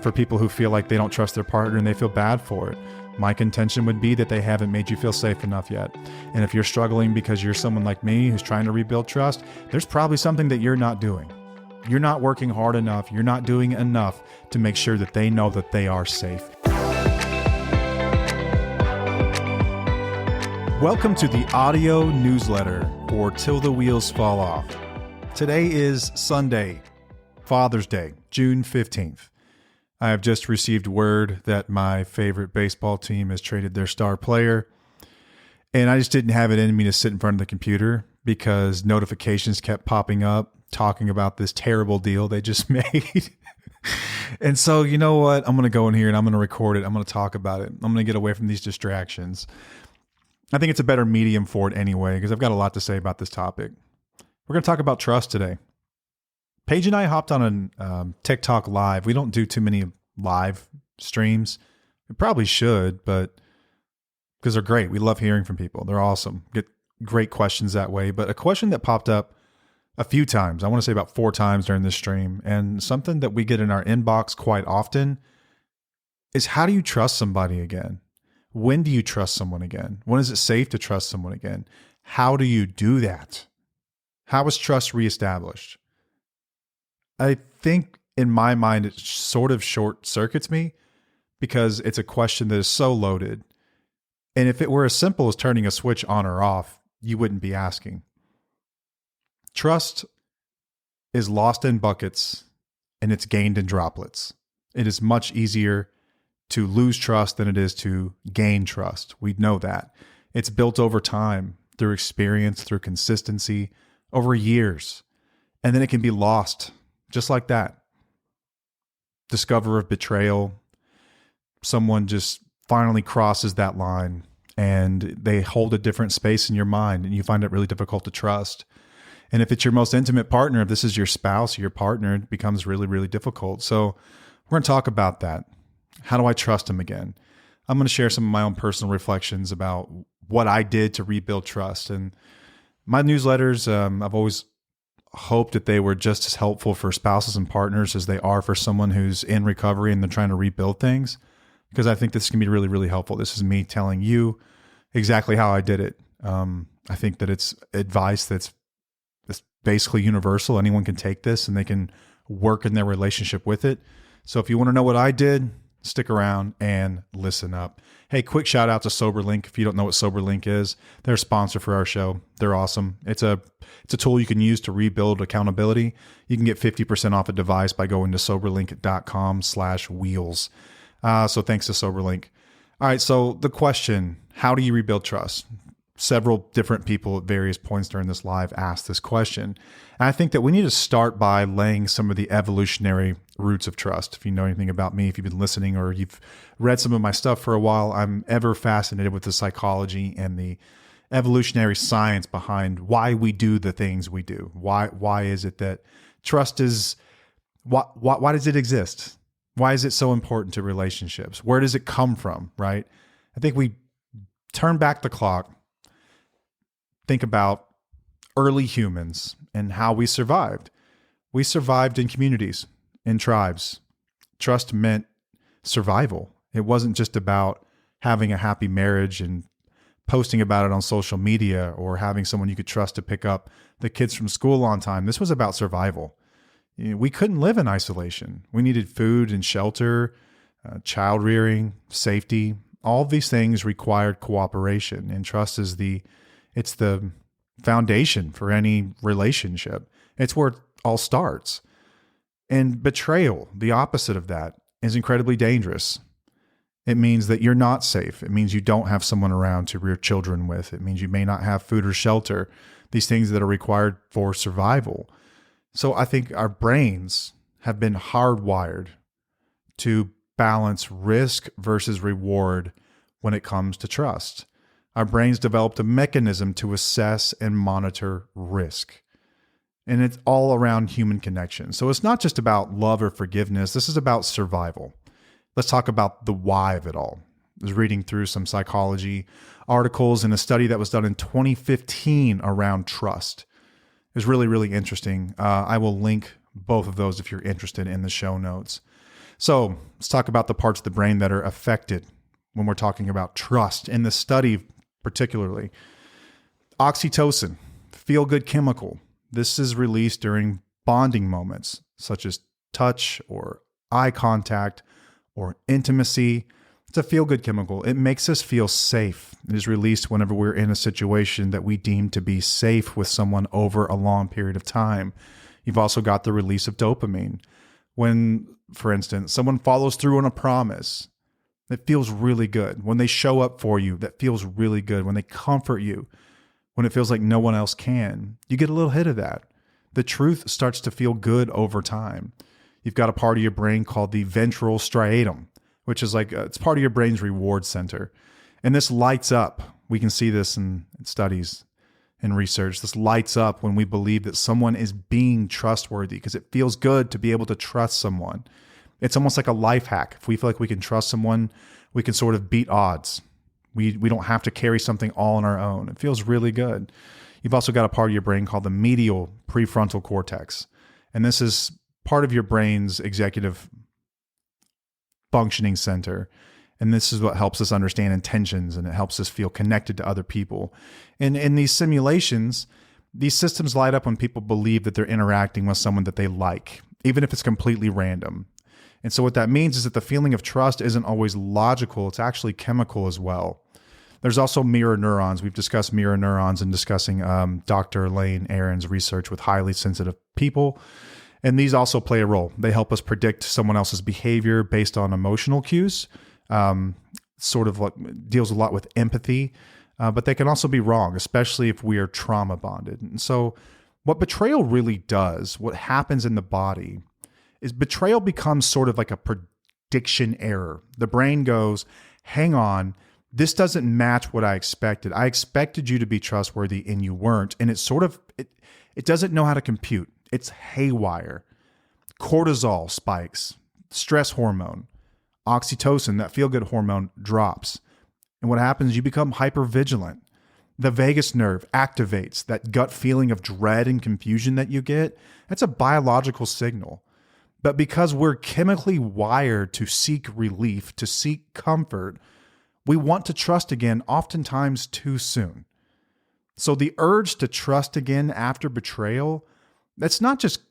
for people who feel like they don't trust their partner and they feel bad for it. My contention would be that they haven't made you feel safe enough yet. And if you're struggling because you're someone like me who's trying to rebuild trust, there's probably something that you're not doing. You're not working hard enough. You're not doing enough to make sure that they know that they are safe. Welcome to the audio newsletter for Till the Wheels Fall Off. Today is Sunday, Father's Day, June 15th. I have just received word that my favorite baseball team has traded their star player, and I just didn't have it in me to sit in front of the computer because notifications kept popping up talking about this terrible deal they just made. And so, you know what? I'm going to go in here and I'm going to record it. I'm going to talk about it. I'm going to get away from these distractions. I think it's a better medium for it anyway, because I've got a lot to say about this topic. We're going to talk about trust today. Paige and I hopped on a TikTok live. We don't do too many live streams. We probably should, but because they're great. We love hearing from people. They're awesome. Get great questions that way. But a question that popped up a few times, I want to say about 4 times during this stream, and something that we get in our inbox quite often is, how do you trust somebody again? When do you trust someone again? When is it safe to trust someone again? How do you do that? How is trust reestablished? I think in my mind, it sort of short circuits me because it's a question that is so loaded. And if it were as simple as turning a switch on or off, you wouldn't be asking. Trust is lost in buckets and it's gained in droplets. It is much easier to lose trust than it is to gain trust. We know that. It's built over time, through experience, through consistency, over years. And then it can be lost just like that. Discover of betrayal. Someone just finally crosses that line and they hold a different space in your mind and you find it really difficult to trust. And if it's your most intimate partner, if this is your spouse or your partner, it becomes really, really difficult. So we're going to talk about that. How do I trust them again? I'm going to share some of my own personal reflections about what I did to rebuild trust. And my newsletters, I've always hoped that they were just as helpful for spouses and partners as they are for someone who's in recovery and they're trying to rebuild things, because I think this can be really, really helpful. This is me telling you exactly how I did it. I think that it's advice that's basically universal. Anyone can take this and they can work in their relationship with it. So if you want to know what I did, stick around and listen up. Hey, quick shout out to SoberLink. If you don't know what SoberLink is, they're a sponsor for our show. They're awesome. It's a tool you can use to rebuild accountability. You can get 50% off a device by going to soberlink.com/wheels. So thanks to SoberLink. All right. So the question, how do you rebuild trust? Several different people at various points during this live asked this question. And I think that we need to start by laying some of the evolutionary roots of trust. If you know anything about me, if you've been listening or you've read some of my stuff for a while, I'm ever fascinated with the psychology and the evolutionary science behind why we do the things we do. Why is it that trust is, why does it exist? Why is it so important to relationships? Where does it come from, right? I think we turn back the clock, think about early humans and how we survived. We survived in communities, in tribes. Trust meant survival. It wasn't just about having a happy marriage and posting about it on social media or having someone you could trust to pick up the kids from school on time. This was about survival. We couldn't live in isolation. We needed food and shelter, child rearing, safety. All of these things required cooperation, and trust is it's the foundation for any relationship. It's where it all starts. And betrayal, the opposite of that, is incredibly dangerous. It means that you're not safe. It means you don't have someone around to rear children with. It means you may not have food or shelter, these things that are required for survival. So I think our brains have been hardwired to balance risk versus reward when it comes to trust. Our brains developed a mechanism to assess and monitor risk. And it's all around human connection. So it's not just about love or forgiveness. This is about survival. Let's talk about the why of it all. I was reading through some psychology articles and a study that was done in 2015 around trust. It was really, really interesting. I will link both of those if you're interested in the show notes. So let's talk about the parts of the brain that are affected when we're talking about trust. In this study, particularly, oxytocin, feel-good chemical. This is released during bonding moments, such as touch or eye contact or intimacy. It's a feel-good chemical. It makes us feel safe. It is released whenever we're in a situation that we deem to be safe with someone over a long period of time. You've also got the release of dopamine. When, for instance, someone follows through on a promise, it feels really good. When they show up for you, that feels really good. When they comfort you, when it feels like no one else can, you get a little hit of that. The truth starts to feel good over time. You've got a part of your brain called the ventral striatum, which is like, it's part of your brain's reward center. And this lights up. We can see this in studies and research. This lights up when we believe that someone is being trustworthy because it feels good to be able to trust someone. It's almost like a life hack. If we feel like we can trust someone, we can sort of beat odds. We don't have to carry something all on our own. It feels really good. You've also got a part of your brain called the medial prefrontal cortex. And this is part of your brain's executive functioning center. And this is what helps us understand intentions, and it helps us feel connected to other people. And in these simulations, these systems light up when people believe that they're interacting with someone that they like, even if it's completely random. And so what that means is that the feeling of trust isn't always logical. It's actually chemical as well. There's also mirror neurons. We've discussed mirror neurons in discussing Dr. Elaine Aron's research with highly sensitive people. And these also play a role. They help us predict someone else's behavior based on emotional cues. Sort of like deals a lot with empathy, but they can also be wrong, especially if we are trauma bonded. And so what betrayal really does, what happens in the body, is betrayal becomes sort of like a prediction error. The brain goes, hang on, this doesn't match what I expected. I expected you to be trustworthy and you weren't. And it's sort of, it doesn't know how to compute. It's haywire. Cortisol spikes, stress hormone, oxytocin, that feel-good hormone, drops. And what happens, you become hypervigilant. The vagus nerve activates. That gut feeling of dread and confusion that you get, that's a biological signal. But because we're chemically wired to seek relief, to seek comfort, we want to trust again, oftentimes too soon. So the urge to trust again after betrayal, that's not just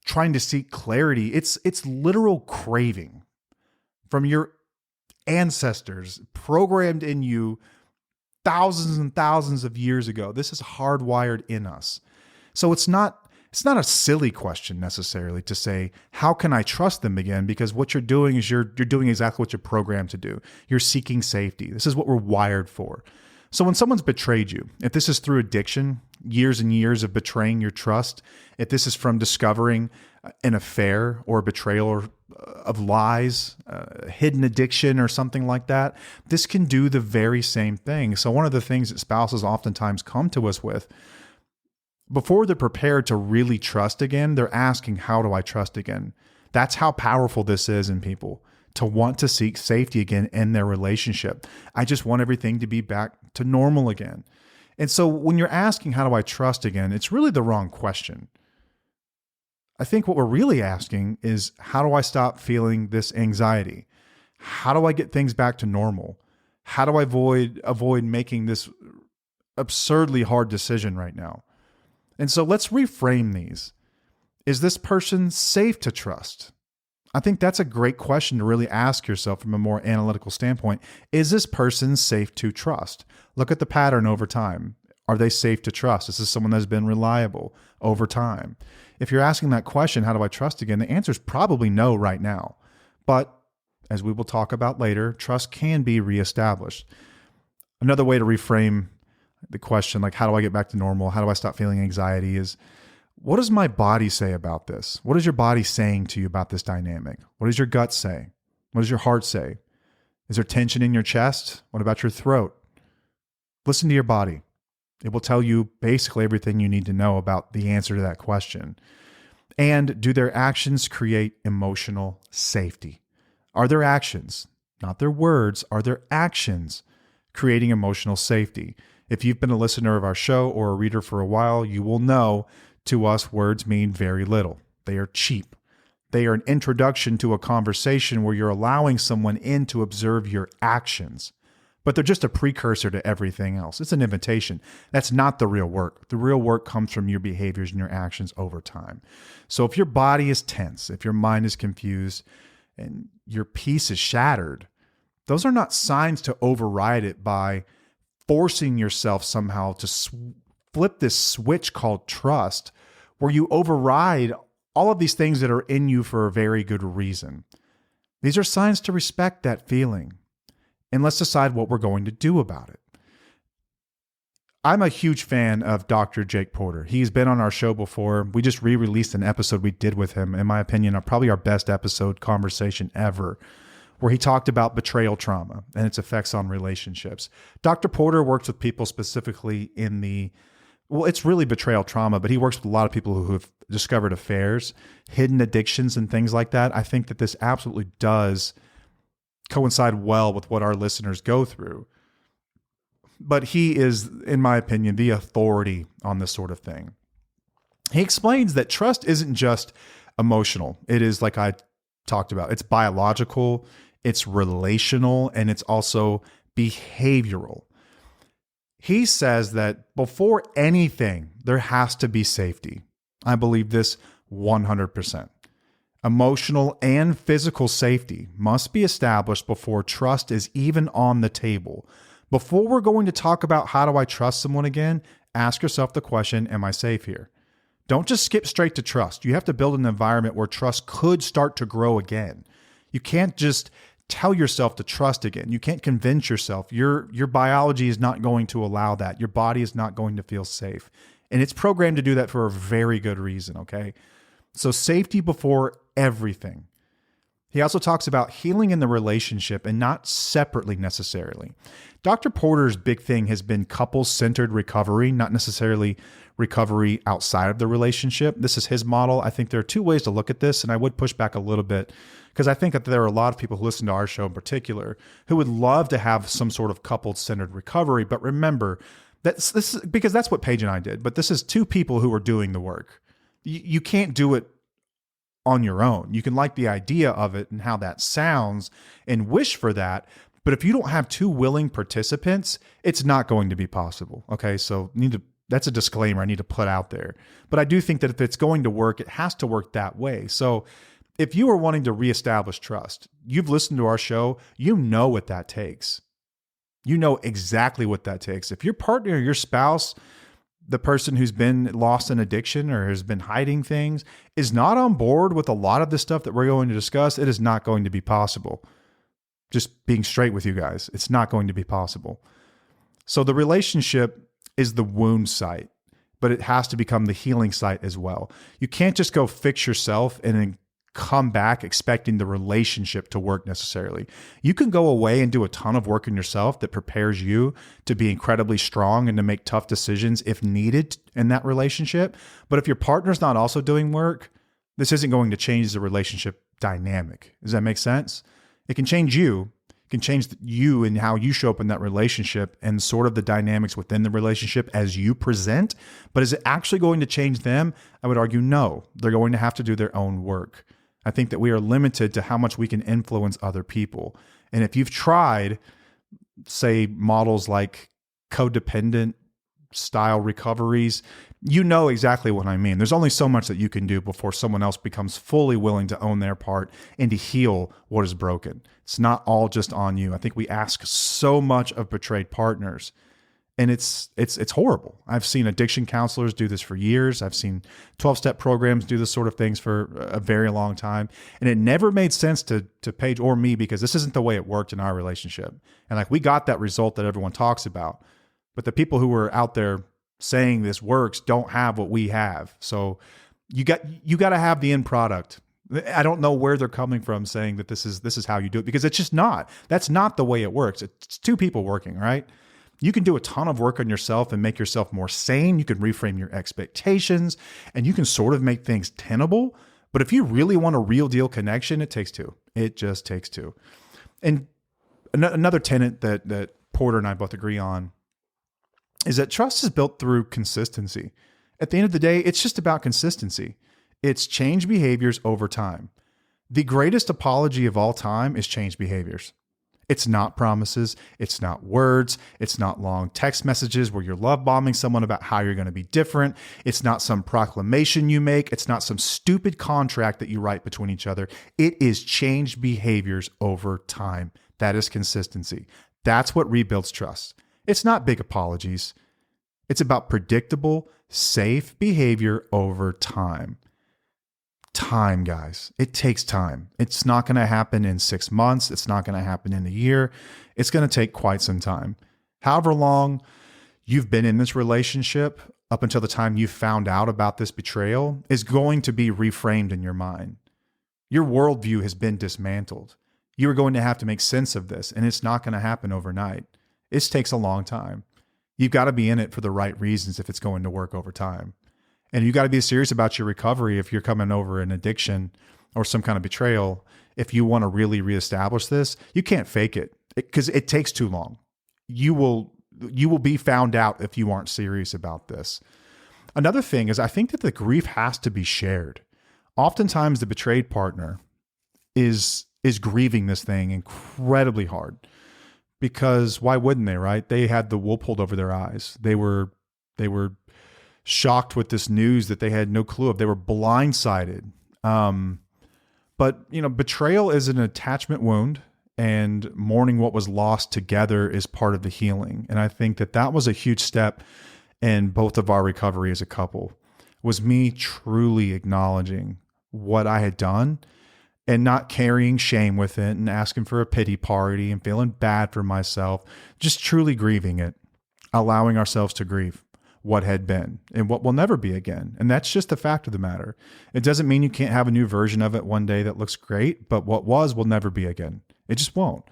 trying to seek clarity, it's literal craving from your ancestors programmed in you thousands and thousands of years ago. This is hardwired in us. So it's not a silly question necessarily to say, how can I trust them again? Because what you're doing is you're doing exactly what you're programmed to do. You're seeking safety. This is what we're wired for. So when someone's betrayed you, if this is through addiction, years and years of betraying your trust, if this is from discovering an affair or a betrayal of lies, hidden addiction or something like that, this can do the very same thing. So one of the things that spouses oftentimes come to us with, before they're prepared to really trust again, they're asking, how do I trust again? That's how powerful this is in people, to want to seek safety again in their relationship. I just want everything to be back to normal again. And so when you're asking, how do I trust again? It's really the wrong question. I think what we're really asking is, how do I stop feeling this anxiety? How do I get things back to normal? How do I avoid making this absurdly hard decision right now? And so let's reframe these. Is this person safe to trust? I think that's a great question to really ask yourself from a more analytical standpoint. Is this person safe to trust? Look at the pattern over time. Are they safe to trust? Is this someone that's been reliable over time? If you're asking that question, how do I trust again? The answer is probably no right now. But as we will talk about later, trust can be reestablished. Another way to reframe the question, like, how do I get back to normal? How do I stop feeling anxiety, is, what does my body say about this? What is your body saying to you about this dynamic? What does your gut say? What does your heart say? Is there tension in your chest? What about your throat? Listen to your body. It will tell you basically everything you need to know about the answer to that question. And do their actions create emotional safety? Are their actions, not their words, are their actions creating emotional safety? If you've been a listener of our show or a reader for a while, you will know, to us, words mean very little. They are cheap. They are an introduction to a conversation where you're allowing someone in to observe your actions, but they're just a precursor to everything else. It's an invitation. That's not the real work. The real work comes from your behaviors and your actions over time. So if your body is tense, if your mind is confused, and your peace is shattered, those are not signs to override it by forcing yourself somehow to flip this switch called trust, where you override all of these things that are in you for a very good reason. These are signs to respect that feeling, and let's decide what we're going to do about it. I'm a huge fan of Dr. Jake Porter. He's been on our show before. We just re-released an episode we did with him, in my opinion, probably our best episode conversation ever, where he talked about betrayal trauma and its effects on relationships. Dr. Porter works with people specifically it's really betrayal trauma, but he works with a lot of people who have discovered affairs, hidden addictions, and things like that. I think that this absolutely does coincide well with what our listeners go through. But he is, in my opinion, the authority on this sort of thing. He explains that trust isn't just emotional. It is, like I talked about, it's biological, it's relational, and it's also behavioral. He says that before anything, there has to be safety. I believe this 100%. Emotional and physical safety must be established before trust is even on the table. Before we're going to talk about how do I trust someone again, ask yourself the question, am I safe here? Don't just skip straight to trust. You have to build an environment where trust could start to grow again. You can't just tell yourself to trust again. You can't convince yourself. Your biology is not going to allow that. Your body is not going to feel safe. And it's programmed to do that for a very good reason, okay? So safety before everything. He also talks about healing in the relationship and not separately necessarily. Dr. Porter's big thing has been couple-centered recovery, not necessarily recovery outside of the relationship. This is his model. I think there are two ways to look at this, and I would push back a little bit because I think that there are a lot of people who listen to our show in particular who would love to have some sort of couple-centered recovery. But remember, this is because that's what Paige and I did. But this is two people who are doing the work. You can't do it on your own. You can like the idea of it and how that sounds and wish for that. But if you don't have two willing participants, it's not going to be possible. Okay. So that's a disclaimer I need to put out there. But I do think that if it's going to work, it has to work that way. So if you are wanting to reestablish trust, you've listened to our show, you know what that takes. You know exactly what that takes. If your partner or your spouse, the person who's been lost in addiction or has been hiding things, is not on board with a lot of the stuff that we're going to discuss, it is not going to be possible. Just being straight with you guys, it's not going to be possible. So the relationship is the wound site, but it has to become the healing site as well. You can't just go fix yourself and then come back expecting the relationship to work necessarily. You can go away and do a ton of work in yourself that prepares you to be incredibly strong and to make tough decisions if needed in that relationship. But if your partner's not also doing work, this isn't going to change the relationship dynamic. Does that make sense? It can change you. It can change you and how you show up in that relationship and sort of the dynamics within the relationship as you present. But is it actually going to change them? I would argue no. They're going to have to do their own work. I think that we are limited to how much we can influence other people. And if you've tried, say, models like codependent style recoveries, you know exactly what I mean. There's only so much that you can do before someone else becomes fully willing to own their part and to heal what is broken. It's not all just on you. I think we ask so much of betrayed partners, and it's horrible. I've seen addiction counselors do this for years. I've seen 12-step programs do this sort of things for a very long time. And it never made sense to Paige or me because this isn't the way it worked in our relationship. And like we got that result that everyone talks about. But the people who were out there saying this works don't have what we have. So you got to have the end product. I don't know where they're coming from saying that this is how you do it, because it's just not. That's not the way it works. It's two people working, right? You can do a ton of work on yourself and make yourself more sane. You can reframe your expectations and you can sort of make things tenable. But if you really want a real deal connection, it takes two. It just takes two. And another tenet that Porter and I both agree on is that trust is built through consistency. At the end of the day, it's just about consistency. It's change behaviors over time. The greatest apology of all time is changed behaviors. It's not promises. It's not words. It's not long text messages where you're love bombing someone about how you're going to be different. It's not some proclamation you make. It's not some stupid contract that you write between each other. It is changed behaviors over time. That is consistency. That's what rebuilds trust. It's not big apologies. It's about predictable, safe behavior over time. Time, guys. It takes time. It's not going to happen in 6 months. It's not going to happen in a year. It's going to take quite some time. However long you've been in this relationship up until the time you found out about this betrayal is going to be reframed in your mind. Your worldview has been dismantled. You are going to have to make sense of this, and it's not going to happen overnight. It takes a long time. You've got to be in it for the right reasons if it's going to work over time. And you got to be serious about your recovery if you're coming over an addiction or some kind of betrayal. If you want to really reestablish this, you can't fake it because it takes too long. You will be found out if you aren't serious about this. Another thing is I think that the grief has to be shared. Oftentimes the betrayed partner is grieving this thing incredibly hard because why wouldn't they, right? They had the wool pulled over their eyes. They were shocked with this news that they had no clue of. They were blindsided. But betrayal is an attachment wound, and mourning what was lost together is part of the healing. And I think that was a huge step in both of our recovery as a couple, was me truly acknowledging what I had done and not carrying shame with it and asking for a pity party and feeling bad for myself, just truly grieving it, allowing ourselves to grieve what had been and what will never be again. And that's just the fact of the matter. It doesn't mean you can't have a new version of it one day that looks great, but what was will never be again. It just won't.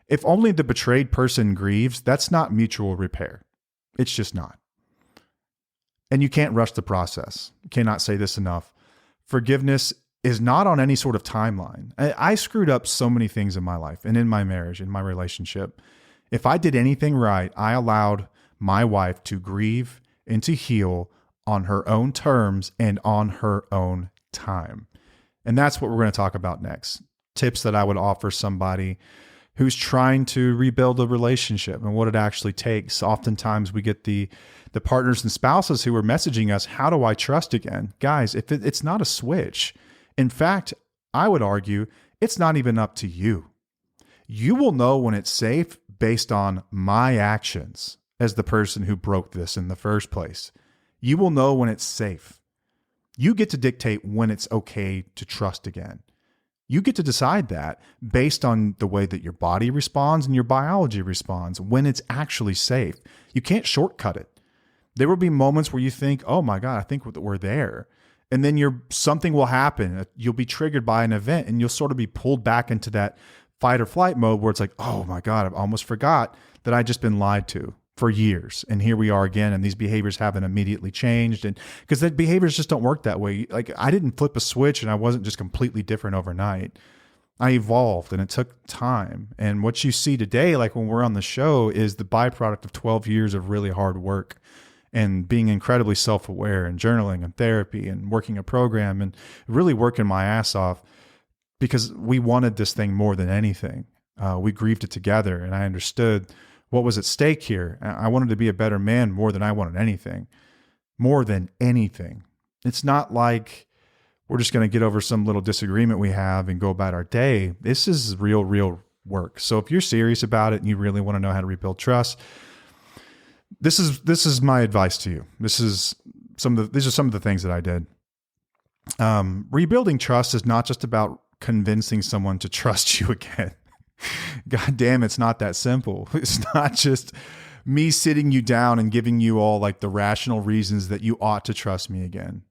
If only the betrayed person grieves, that's not mutual repair. It's just not. And you can't rush the process. You cannot say this enough. Forgiveness is not on any sort of timeline. I screwed up so many things in my life and in my marriage, in my relationship. If I did anything right, I allowed my wife to grieve and to heal on her own terms and on her own time. And that's what we're going to talk about next. Tips that I would offer somebody who's trying to rebuild a relationship and what it actually takes. Oftentimes we get the partners and spouses who are messaging us, how do I trust again? Guys, if it's not a switch. In fact, I would argue it's not even up to you. You will know when it's safe based on my actions as the person who broke this in the first place. You will know when it's safe. You get to dictate when it's okay to trust again. You get to decide that based on the way that your body responds and your biology responds, when it's actually safe. You can't shortcut it. There will be moments where you think, oh my God, I think we're there. And then something will happen. You'll be triggered by an event and you'll sort of be pulled back into that fight or flight mode where it's like, oh my God, I almost forgot that I'd just been lied to for years. And here we are again. And these behaviors haven't immediately changed. And because the behaviors just don't work that way. Like I didn't flip a switch and I wasn't just completely different overnight. I evolved and it took time. And what you see today, like when we're on the show, is the byproduct of 12 years of really hard work and being incredibly self-aware and journaling and therapy and working a program and really working my ass off because we wanted this thing more than anything. We grieved it together and I understood what was at stake here. I wanted to be a better man more than I wanted anything. More than anything. It's not like we're just going to get over some little disagreement we have and go about our day. This is real work. So if you're serious about it and you really want to know how to rebuild trust, this is my advice to you. These are some of the things that I did. Rebuilding trust is not just about convincing someone to trust you again. God damn, it's not that simple. It's not just me sitting you down and giving you all like the rational reasons that you ought to trust me again.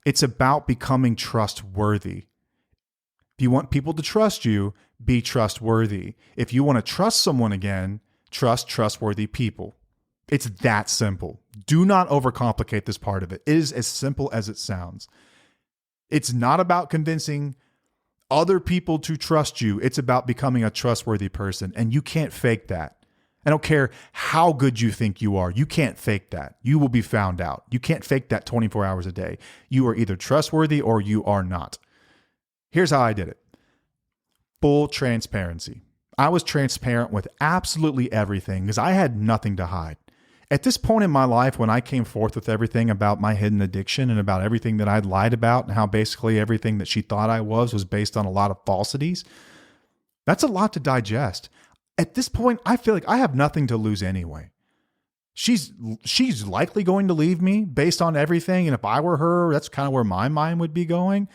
It's about becoming trustworthy. If you want people to trust you, be trustworthy. If you want to trust someone again, trust trustworthy people. It's that simple. Do not overcomplicate this part of it. It is as simple as it sounds. It's not about convincing other people to trust you. It's about becoming a trustworthy person, and you can't fake that. I don't care how good you think you are. You can't fake that. You will be found out. You can't fake that 24 hours a day. You are either trustworthy or you are not. Here's how I did it. full transparency. I was transparent with absolutely everything because I had nothing to hide. At this point in my life, when I came forth with everything about my hidden addiction and about everything that I'd lied about and how basically everything that she thought I was based on a lot of falsities, that's a lot to digest. At this point, I feel like I have nothing to lose anyway. She's likely going to leave me based on everything. And if I were her, that's kind of where my mind would be going.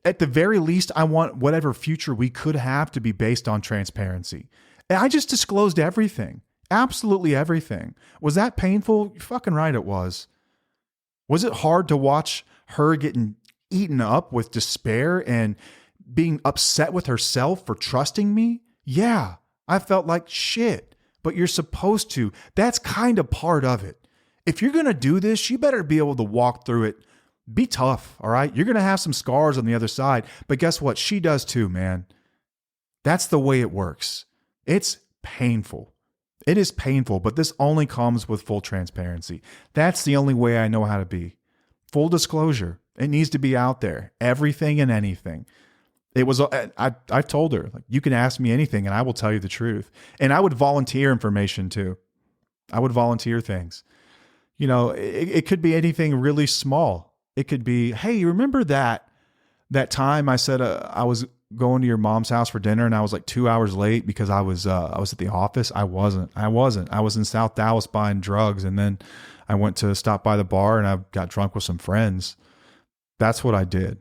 At the very least, I want whatever future we could have to be based on transparency. And I just disclosed everything. Absolutely everything. Was that painful? You're fucking right it was. Was it hard to watch her getting eaten up with despair and being upset with herself for trusting me? Yeah, I felt like shit, but you're supposed to. That's kind of part of it. If you're going to do this, you better be able to walk through it. Be tough, all right? You're going to have some scars on the other side, but guess what? She does too, man. That's the way it works. It's painful. It is painful, but this only comes with full transparency. That's the only way I know how to be. Full disclosure. It needs to be out there. Everything and anything. It was, I told her, like, you can ask me anything and I will tell you the truth. And I would volunteer information too. I would volunteer things. You know, it could be anything really small. It could be, hey, you remember that time I said I was going to your mom's house for dinner and I was like 2 hours late because I was at the office? I wasn't. I was in South Dallas buying drugs, and then I went to stop by the bar and I got drunk with some friends. That's what I did.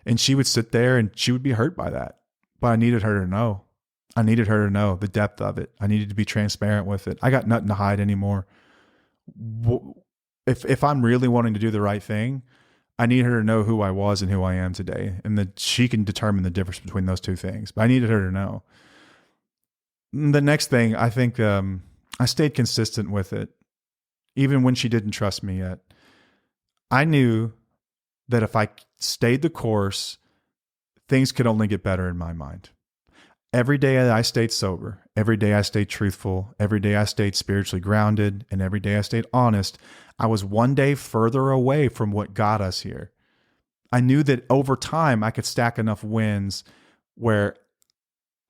And she would sit there and she would be hurt by that. But I needed her to know. I needed her to know the depth of it. I needed to be transparent with it. I got nothing to hide anymore. If I'm really wanting to do the right thing, I need her to know who I was and who I am today, and that she can determine the difference between those two things. But I needed her to know. The next thing, I think I stayed consistent with it, even when she didn't trust me yet. I knew that if I stayed the course, things could only get better in my mind. Every day I stayed sober. Every day I stayed truthful. Every day I stayed spiritually grounded. And every day I stayed honest. I was one day further away from what got us here. I knew that over time I could stack enough wins where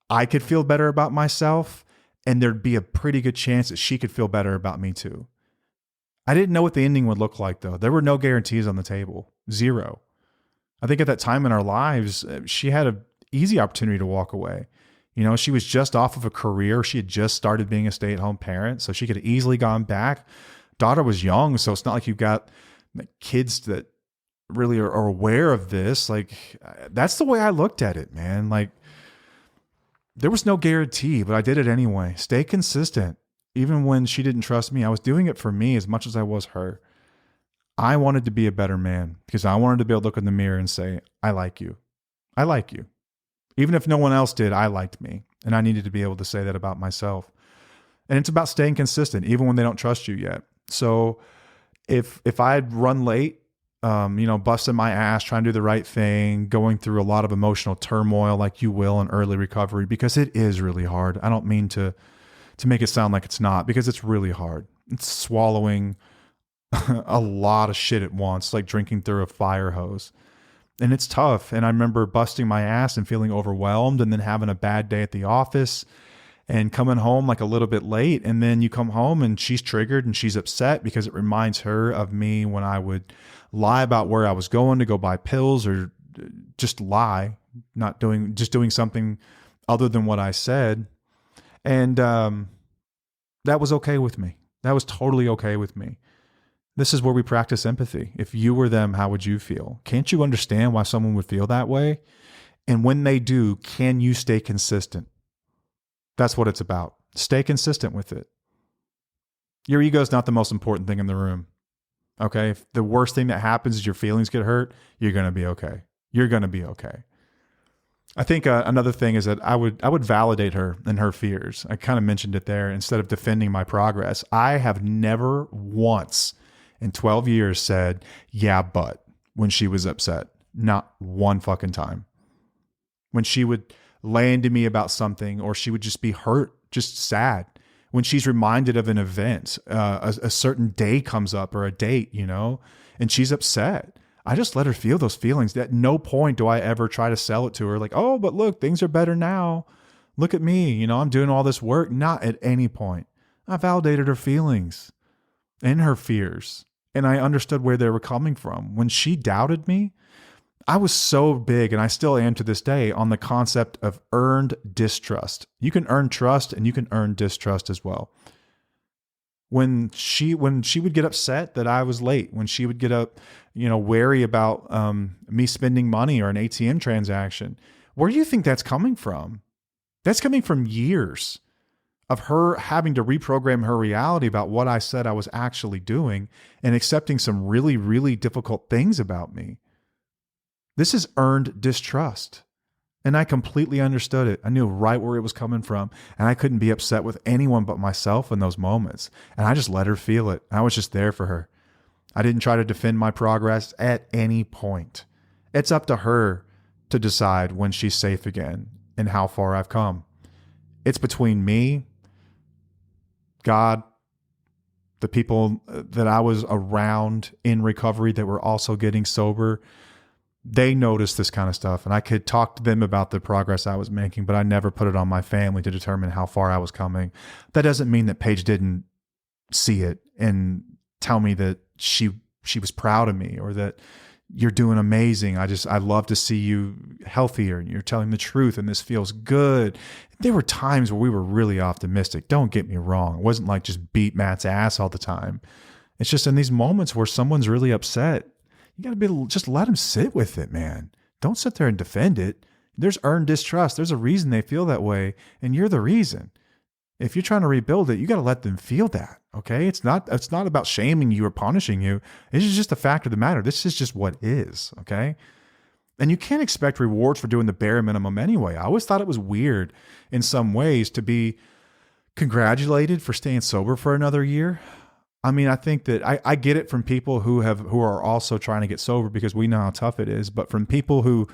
I could feel better about myself, and there'd be a pretty good chance that she could feel better about me too. I didn't know what the ending would look like though. There were no guarantees on the table. Zero. I think at that time in our lives, she had an easy opportunity to walk away. You know, she was just off of a career. She had just started being a stay-at-home parent, so she could have easily gone back. Daughter was young, so it's not like you've got kids that really are aware of this. Like, that's the way I looked at it, man. Like, there was no guarantee, but I did it anyway. Stay consistent. Even when she didn't trust me, I was doing it for me as much as I was her. I wanted to be a better man because I wanted to be able to look in the mirror and say, I like you. I like you. Even if no one else did, I liked me. And I needed to be able to say that about myself. And it's about staying consistent, even when they don't trust you yet. So if I had run late, busting my ass, trying to do the right thing, going through a lot of emotional turmoil like you will in early recovery, because it is really hard. I don't mean to make it sound like it's not, because it's really hard. It's swallowing a lot of shit at once, like drinking through a fire hose. And it's tough. And I remember busting my ass and feeling overwhelmed and then having a bad day at the office and coming home like a little bit late. And then you come home and she's triggered and she's upset because it reminds her of me when I would lie about where I was going to go buy pills, or just lie, just doing something other than what I said. And that was okay with me. That was totally okay with me. This is where we practice empathy. If you were them, how would you feel? Can't you understand why someone would feel that way? And when they do, can you stay consistent? That's what it's about. Stay consistent with it. Your ego is not the most important thing in the room. Okay? If the worst thing that happens is your feelings get hurt, you're going to be okay. You're going to be okay. I think another thing is that I would validate her and her fears. I kind of mentioned it there. Instead of defending my progress, I have never once in 12 years said, yeah, but, when she was upset. Not one fucking time. When she would lay into me about something, or she would just be hurt, just sad. When she's reminded of an event, a certain day comes up or a date, and she's upset. I just let her feel those feelings. At no point do I ever try to sell it to her like, oh, but look, things are better now. Look at me. I'm doing all this work. Not at any point. I validated her feelings and her fears. And I understood where they were coming from. When she doubted me, I was so big, and I still am to this day, on the concept of earned distrust. You can earn trust and you can earn distrust as well. When she would get upset that I was late, when she would get up, wary about me spending money or an ATM transaction, where do you think that's coming from? That's coming from years of her having to reprogram her reality about what I said I was actually doing and accepting some really, really difficult things about me. This is earned distrust. And I completely understood it. I knew right where it was coming from. And I couldn't be upset with anyone but myself in those moments. And I just let her feel it. I was just there for her. I didn't try to defend my progress at any point. It's up to her to decide when she's safe again and how far I've come. It's between me, God, the people that I was around in recovery that were also getting sober. They noticed this kind of stuff, and I could talk to them about the progress I was making, but I never put it on my family to determine how far I was coming. That doesn't mean that Paige didn't see it and tell me that she was proud of me, or that you're doing amazing. I love to see you healthier and you're telling the truth and this feels good. There were times where we were really optimistic. Don't get me wrong. It wasn't like just beat Matt's ass all the time. It's just in these moments where someone's really upset, you got to be able to just let them sit with it, man. Don't sit there and defend it. There's earned distrust. There's a reason they feel that way, and you're the reason. If you're trying to rebuild it, you got to let them feel that, okay? It's not about shaming you or punishing you. It's just a fact of the matter. This is just what is, okay? And you can't expect rewards for doing the bare minimum anyway. I always thought it was weird in some ways to be congratulated for staying sober for another year. I mean, I think that I get it from people who are also trying to get sober because we know how tough it is. But from people who,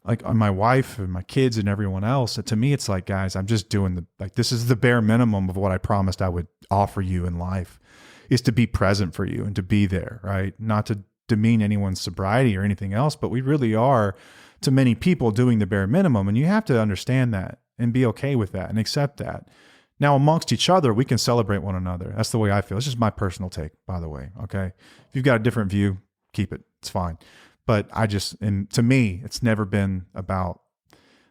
like my wife and my kids and everyone else, to me, it's like, guys, I'm just doing this is the bare minimum of what I promised I would offer you in life, is to be present for you and to be there, right? Not to demean anyone's sobriety or anything else, but we really are, to many people, doing the bare minimum. And you have to understand that and be okay with that and accept that. Now, amongst each other, we can celebrate one another. That's the way I feel. It's just my personal take, by the way. Okay. If you've got a different view, keep it. It's fine. But and to me, it's never been about,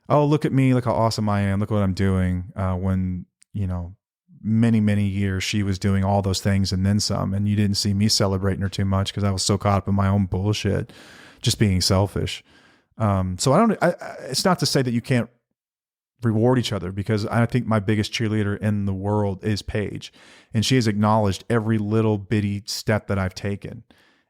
oh, look at me, look how awesome I am, look what I'm doing. When, many, many years she was doing all those things and then some, and you didn't see me celebrating her too much because I was so caught up in my own bullshit, just being selfish. So it's not to say that you can't reward each other, because I think my biggest cheerleader in the world is Paige, and she has acknowledged every little bitty step that I've taken,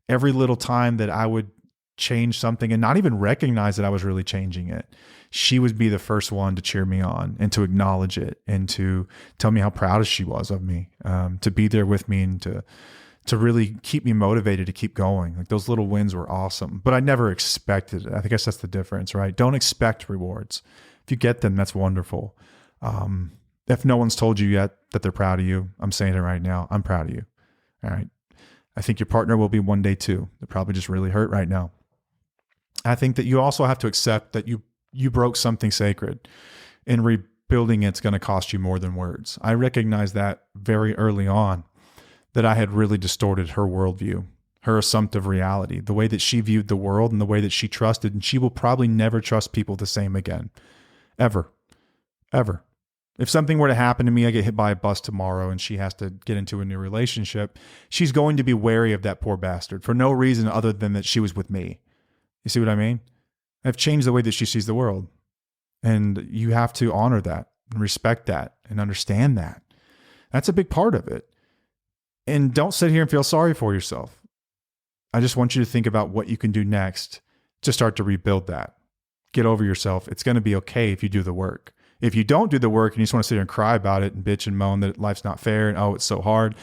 every little time that I would change something and not even recognize that I was really changing it. She would be the first one to cheer me on and to acknowledge it and to tell me how proud she was of me, to be there with me and to really keep me motivated to keep going. Like, those little wins were awesome, but I never expected it. I guess that's the difference, right? Don't expect rewards. If you get them, that's wonderful. If no one's told you yet that they're proud of you, I'm saying it right now. I'm proud of you. All right. I think your partner will be one day too. They're probably just really hurt right now. I think that you also have to accept that you broke something sacred, and rebuilding it's going to cost you more than words. I recognized that very early on, that I had really distorted her worldview, her assumptive reality, the way that she viewed the world and the way that she trusted. And she will probably never trust people the same again. Ever. Ever. If something were to happen to me, I get hit by a bus tomorrow and she has to get into a new relationship, she's going to be wary of that poor bastard for no reason other than that she was with me. You see what I mean? I've changed the way that she sees the world. And you have to honor that and respect that and understand that. That's a big part of it. And don't sit here and feel sorry for yourself. I just want you to think about what you can do next to start to rebuild that. Get over yourself. It's going to be okay if you do the work. If you don't do the work and you just want to sit here and cry about it and bitch and moan that life's not fair and, oh, it's so hard,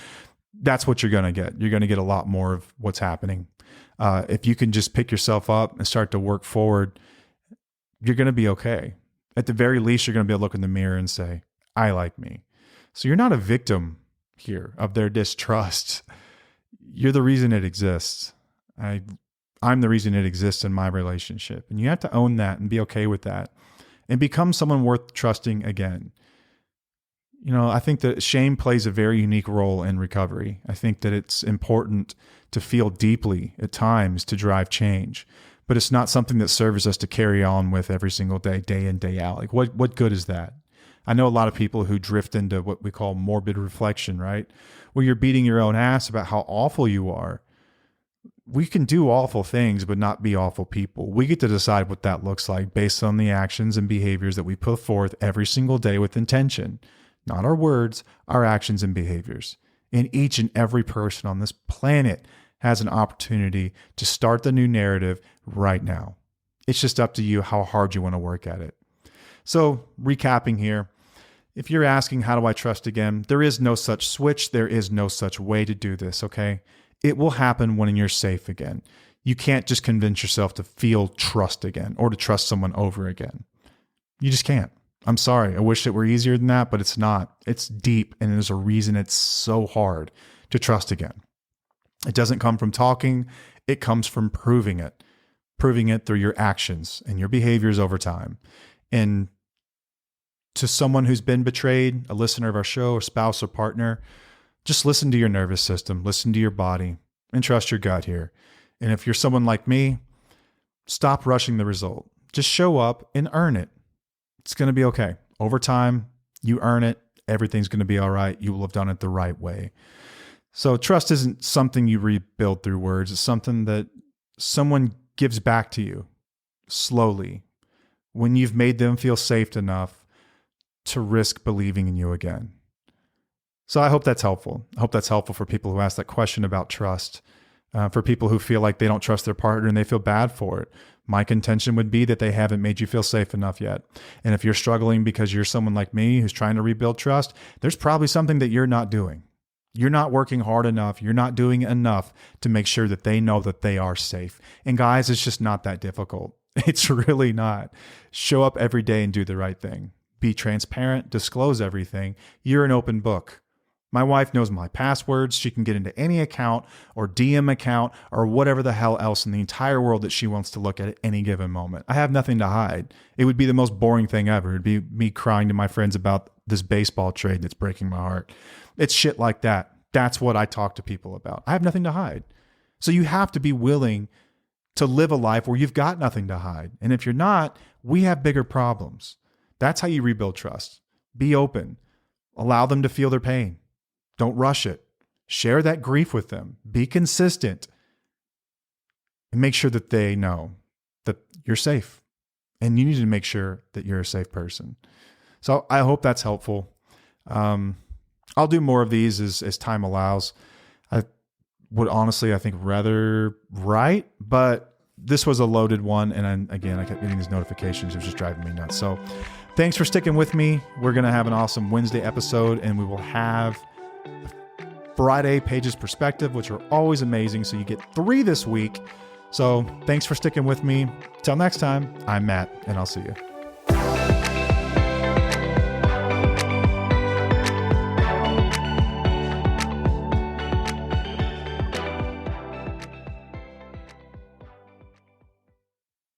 that's what you're going to get. You're going to get a lot more of what's happening. If you can just pick yourself up and start to work forward, you're going to be okay. At the very least, you're going to be able to look in the mirror and say, I like me. So you're not a victim here of their distrust. You're the reason it exists. I I'm the reason it exists in my relationship. And you have to own that and be okay with that and become someone worth trusting again. I think that shame plays a very unique role in recovery. I think that it's important to feel deeply at times to drive change, but it's not something that serves us to carry on with every single day, day in, day out. Like what good is that? I know a lot of people who drift into what we call morbid reflection, right? Where you're beating your own ass about how awful you are. We can do awful things, but not be awful people. We get to decide what that looks like based on the actions and behaviors that we put forth every single day with intention. Not our words, our actions and behaviors. And each and every person on this planet has an opportunity to start the new narrative right now. It's just up to you how hard you want to work at it. So, recapping here, if you're asking, how do I trust again? There is no such switch. There is no such way to do this, okay? It will happen when you're safe again. You can't just convince yourself to feel trust again or to trust someone over again. You just can't. I'm sorry. I wish it were easier than that, but it's not. It's deep, and there's a reason it's so hard to trust again. It doesn't come from talking. It comes from proving it through your actions and your behaviors over time. And to someone who's been betrayed, a listener of our show, a spouse or partner, just listen to your nervous system, listen to your body, and trust your gut here. And if you're someone like me, stop rushing the result. Just show up and earn it. It's going to be okay. Over time, you earn it. Everything's going to be all right. You will have done it the right way. So trust isn't something you rebuild through words. It's something that someone gives back to you slowly when you've made them feel safe enough to risk believing in you again. So I hope that's helpful. I hope that's helpful for people who ask that question about trust, for people who feel like they don't trust their partner and they feel bad for it. My contention would be that they haven't made you feel safe enough yet. And if you're struggling because you're someone like me who's trying to rebuild trust, there's probably something that you're not doing. You're not working hard enough. You're not doing enough to make sure that they know that they are safe. And guys, it's just not that difficult. It's really not. Show up every day and do the right thing. Be transparent, disclose everything. You're an open book. My wife knows my passwords. She can get into any account or DM account or whatever the hell else in the entire world that she wants to look at any given moment. I have nothing to hide. It would be the most boring thing ever. It'd be me crying to my friends about this baseball trade that's breaking my heart. It's shit like that. That's what I talk to people about. I have nothing to hide. So you have to be willing to live a life where you've got nothing to hide. And if you're not, we have bigger problems. That's how you rebuild trust. Be open. Allow them to feel their pain. Don't rush it. Share that grief with them. Be consistent. And make sure that they know that you're safe. And you need to make sure that you're a safe person. So I hope that's helpful. I'll do more of these as time allows. I would honestly, I think, rather write, but this was a loaded one. And I kept getting these notifications. It was just driving me nuts. So thanks for sticking with me. We're going to have an awesome Wednesday episode, and we will have Friday Pages Perspective, which are always amazing. So you get 3 this week. So thanks for sticking with me. Till next time, I'm Matt, and I'll see you.